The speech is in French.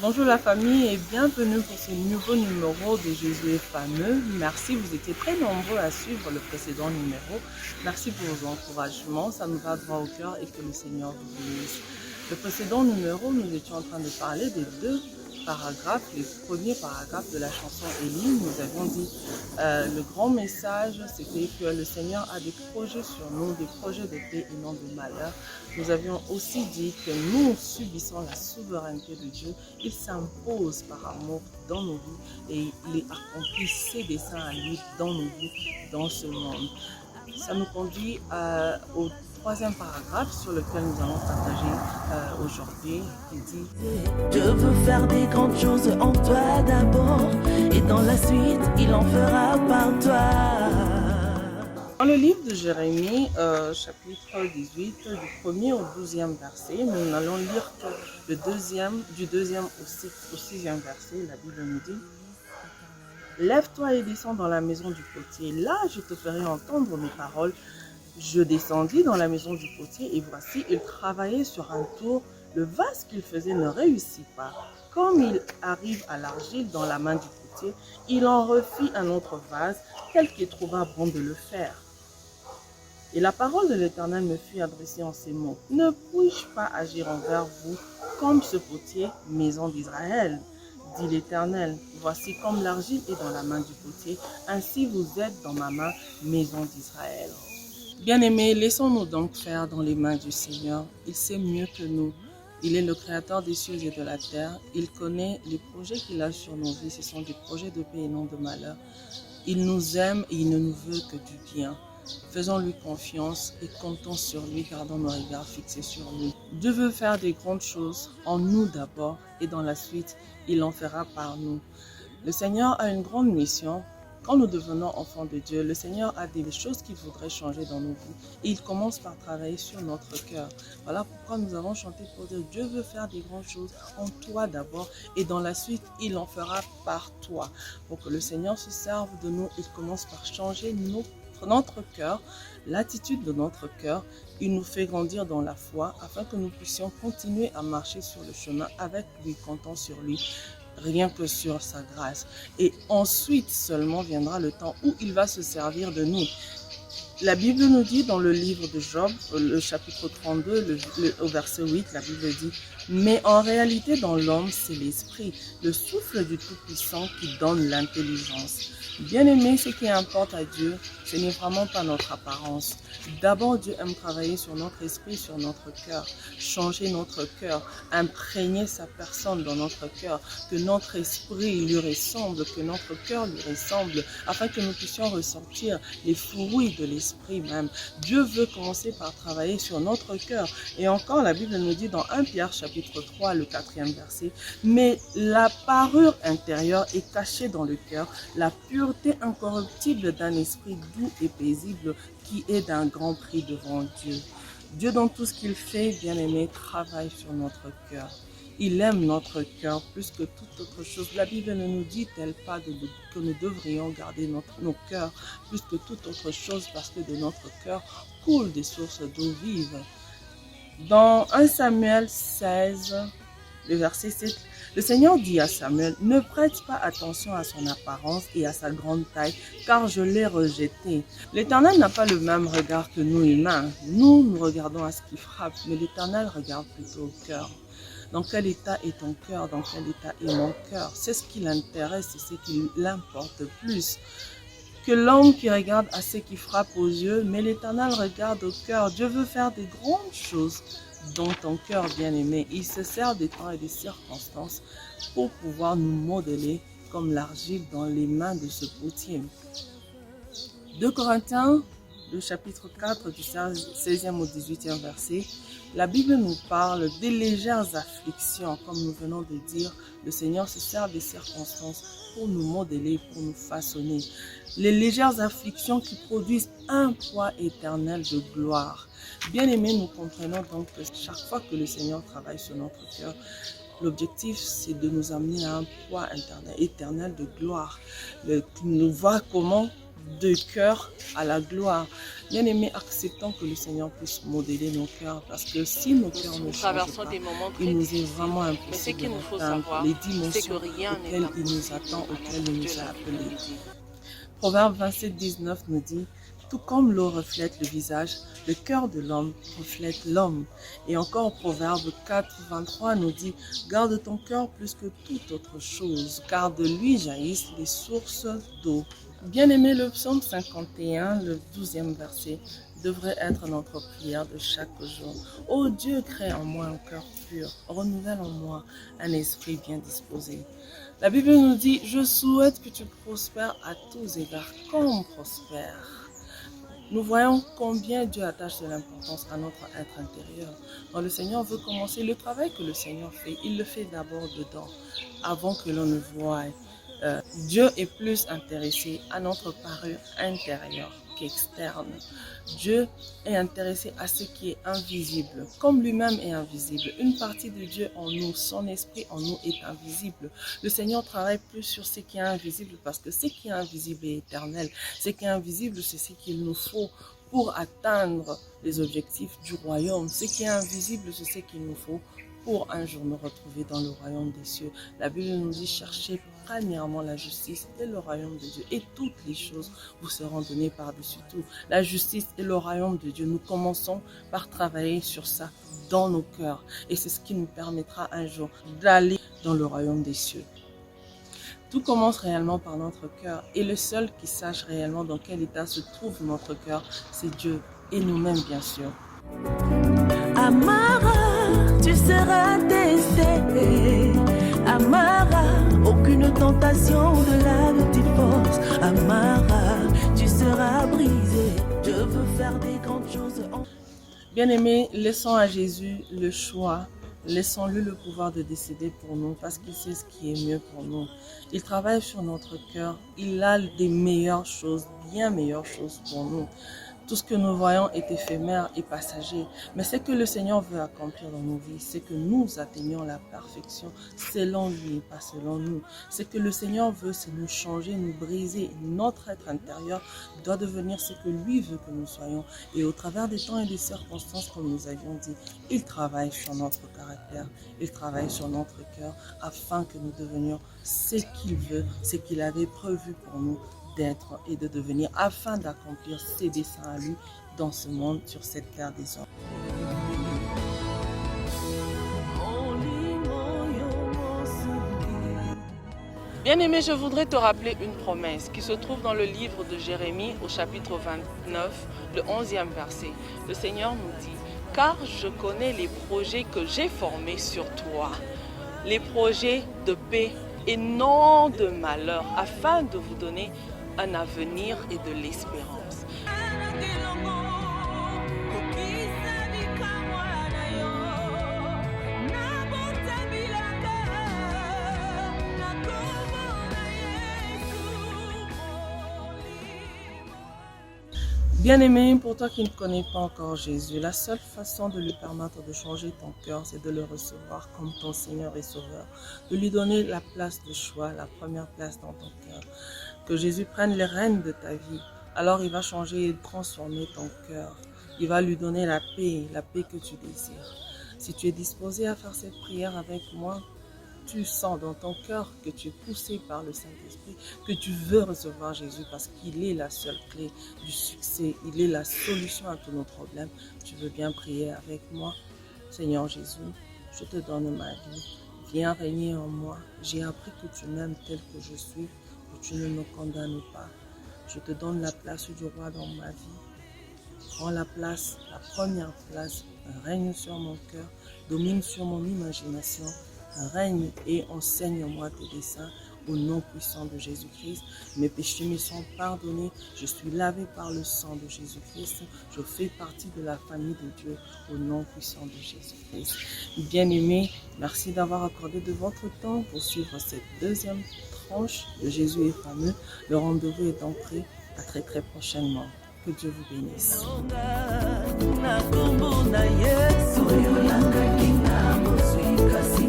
Bonjour la famille et bienvenue pour ce nouveau numéro de Jésus est fameux. Merci, vous étiez très nombreux à suivre le précédent numéro. Merci pour vos encouragements, ça nous va droit au cœur et que le Seigneur vous bénisse. Le précédent numéro, nous étions en train de parler des deux paragraphes, les premiers paragraphes de la chanson Élie. Nous avions dit le grand message, c'était que le Seigneur a des projets sur nous, des projets de paix et non de malheur. Nous avions aussi dit que nous subissons la souveraineté de Dieu. Il s'impose par amour dans nos vies et il accomplit ses desseins à lui dans nos vies, dans ce monde. Ça nous conduit au troisième paragraphe sur lequel nous allons partager aujourd'hui, qui dit « Je veux faire des grandes choses en toi d'abord, et dans la suite, il en fera par toi. » Dans le livre de Jérémie, chapitre 18, du 1er au 12e verset, nous n'allons lire que du 2e au 6e verset. La Bible nous dit « Lève-toi et descends dans la maison du potier, là je te ferai entendre mes paroles. Je descendis dans la maison du potier et voici, il travaillait sur un tour. Le vase qu'il faisait ne réussit pas. Comme il arrive à l'argile dans la main du potier, il en refit un autre vase, tel qu'il trouva bon de le faire. Et la parole de l'Éternel me fut adressée en ces mots. Ne puis-je pas agir envers vous comme ce potier, maison d'Israël, dit l'Éternel. Voici comme l'argile est dans la main du potier, ainsi vous êtes dans ma main, maison d'Israël. Bien-aimés, laissons-nous donc faire dans les mains du Seigneur. Il sait mieux que nous. Il est le créateur des cieux et de la terre. Il connaît les projets qu'il a sur nos vies. Ce sont des projets de paix et non de malheur. Il nous aime et il ne nous veut que du bien. Faisons-lui confiance et comptons sur lui, gardons nos regards fixés sur lui. Dieu veut faire des grandes choses en nous d'abord et dans la suite, il en fera par nous. Le Seigneur a une grande mission. Quand nous devenons enfants de Dieu, le Seigneur a des choses qu'il voudrait changer dans nos vies. Et il commence par travailler sur notre cœur. Voilà pourquoi nous avons chanté pour dire Dieu veut faire des grandes choses en toi d'abord et dans la suite, il en fera par toi. Pour que le Seigneur se serve de nous, il commence par changer notre cœur, l'attitude de notre cœur. Il nous fait grandir dans la foi afin que nous puissions continuer à marcher sur le chemin avec lui, comptant sur lui, rien que sur sa grâce. Et ensuite seulement viendra le temps où il va se servir de nous. La Bible nous dit dans le livre de Job, le chapitre 32, au verset 8, la Bible dit « Mais en réalité dans l'homme, c'est l'esprit, le souffle du Tout-Puissant qui donne l'intelligence. » Bien-aimé, ce qui importe à Dieu, ce n'est vraiment pas notre apparence. D'abord, Dieu aime travailler sur notre esprit, sur notre cœur, changer notre cœur, imprégner sa personne dans notre cœur, que notre esprit lui ressemble, que notre cœur lui ressemble, afin que nous puissions ressentir les fruits de l'esprit même. Dieu veut commencer par travailler sur notre cœur. Et encore, la Bible nous dit dans 1 Pierre chapitre 3, le 4e verset, « Mais la parure intérieure est cachée dans le cœur, la pureté incorruptible d'un esprit doux et paisible qui est d'un grand prix devant Dieu. » Dieu, dans tout ce qu'il fait, bien-aimé, travaille sur notre cœur. Il aime notre cœur plus que toute autre chose. La Bible ne nous dit-elle pas que nous devrions garder nos cœurs plus que toute autre chose parce que de notre cœur coulent des sources d'eau vive. Dans 1 Samuel 16, le verset 7, le Seigneur dit à Samuel, « Ne prête pas attention à son apparence et à sa grande taille, car je l'ai rejeté. » L'Éternel n'a pas le même regard que nous humains. Nous regardons à ce qui frappe, mais l'Éternel regarde plutôt au cœur. Dans quel état est ton cœur? Dans quel état est mon cœur? C'est ce qui l'intéresse et ce qui l'importe plus que l'homme qui regarde à ce qui frappe aux yeux, mais l'Éternel regarde au cœur. Dieu veut faire des grandes choses dans ton cœur, bien-aimé. Il se sert des temps et des circonstances pour pouvoir nous modeler comme l'argile dans les mains de ce potier. 2 Corinthiens, le chapitre 4, du 16e au 18e verset, la Bible nous parle des légères afflictions. Comme nous venons de dire, le Seigneur se sert des circonstances pour nous modeler, pour nous façonner. Les légères afflictions qui produisent un poids éternel de gloire. Bien-aimés, nous comprenons donc que chaque fois que le Seigneur travaille sur notre cœur, l'objectif, c'est de nous amener à un poids éternel de gloire. Nous voir comment de cœur à la gloire. Bien-aimés, acceptons que le Seigneur puisse modeler nos cœurs, parce que si nos cœurs ne changent pas, il nous est vraiment impossible d'atteindre les dimensions auxquelles il nous attend, auxquelles il nous a appelés. Proverbe 27:19 nous dit: tout comme l'eau reflète le visage, le cœur de l'homme reflète l'homme. Et encore Proverbe 4:23 nous dit: garde ton cœur plus que toute autre chose, car de lui jaillissent les sources d'eau. Bien-aimé, le psaume 51, le 12e verset, devrait être notre prière de chaque jour. Ô Dieu, crée en moi un cœur pur, renouvelle en moi un esprit bien disposé. La Bible nous dit: je souhaite que tu prospères à tous égards, comme prospère. Nous voyons combien Dieu attache de l'importance à notre être intérieur. Quand le Seigneur veut commencer le travail que le Seigneur fait, il le fait d'abord dedans, avant que l'on ne voie. Dieu est plus intéressé à notre parure intérieure qu'externe. Dieu est intéressé à ce qui est invisible, comme lui-même est invisible. Une partie de Dieu en nous, son esprit en nous est invisible. Le Seigneur travaille plus sur ce qui est invisible, parce que ce qui est invisible est éternel. Ce qui est invisible, c'est ce qu'il nous faut pour atteindre les objectifs du royaume. Ce qui est invisible, c'est ce qu'il nous faut pour un jour nous retrouver dans le royaume des cieux. La Bible nous dit: cherchez premièrement la justice et le royaume de Dieu, et toutes les choses vous seront données par-dessus tout. La justice et le royaume de Dieu, nous commençons par travailler sur ça dans nos cœurs, et c'est ce qui nous permettra un jour d'aller dans le royaume des cieux. Tout commence réellement par notre cœur, et le seul qui sache réellement dans quel état se trouve notre cœur, c'est Dieu, et nous-mêmes bien sûr. Amara, tu seras testé. Amara, aucune tentation de de tes forces. Amara, tu seras brisé. Je veux faire des grandes choses en... Bien-aimés, laissons à Jésus le choix. Laissons-lui le pouvoir de décider pour nous, parce qu'il sait ce qui est mieux pour nous. Il travaille sur notre cœur. Il a des meilleures choses, bien meilleures choses pour nous. Tout ce que nous voyons est éphémère et passager. Mais ce que le Seigneur veut accomplir dans nos vies, c'est que nous atteignions la perfection selon lui, pas selon nous. Ce que le Seigneur veut, c'est nous changer, nous briser. Notre être intérieur doit devenir ce que lui veut que nous soyons. Et au travers des temps et des circonstances, comme nous avions dit, il travaille sur notre caractère, il travaille sur notre cœur, afin que nous devenions ce qu'il veut, ce qu'il avait prévu pour nous d'être et de devenir, afin d'accomplir ses desseins à lui dans ce monde, sur cette terre des hommes. Bien-aimé, je voudrais te rappeler une promesse qui se trouve dans le livre de Jérémie au chapitre 29, le 11e verset. Le Seigneur nous dit: car je connais les projets que j'ai formés sur toi, les projets de paix et non de malheur, afin de vous donner un avenir et de l'espérance. Bien-aimé, pour toi qui ne connais pas encore Jésus, la seule façon de lui permettre de changer ton cœur, c'est de le recevoir comme ton Seigneur et Sauveur, de lui donner la place de choix, la première place dans ton cœur. Que Jésus prenne les rênes de ta vie, alors il va changer et transformer ton cœur. Il va lui donner la paix que tu désires. Si tu es disposé à faire cette prière avec moi, tu sens dans ton cœur que tu es poussé par le Saint-Esprit, que tu veux recevoir Jésus parce qu'il est la seule clé du succès, il est la solution à tous nos problèmes. Tu veux bien prier avec moi? Seigneur Jésus, je te donne ma vie. Viens régner en moi. J'ai appris que tu m'aimes tel que je suis, que tu ne me condamnes pas. Je te donne la place du roi dans ma vie. Prends la place, la première place. Règne sur mon cœur, domine sur mon imagination. Règne et enseigne-moi tes desseins au nom puissant de Jésus-Christ. Mes péchés me sont pardonnés. Je suis lavé par le sang de Jésus-Christ. Je fais partie de la famille de Dieu au nom puissant de Jésus-Christ. Bien-aimés, merci d'avoir accordé de votre temps pour suivre cette deuxième tranche de Jésus est fameux. Le rendez-vous est donc prêt. À très très prochainement. Que Dieu vous bénisse. Na kombo na Yesu, oyo langaki na mozwi kasi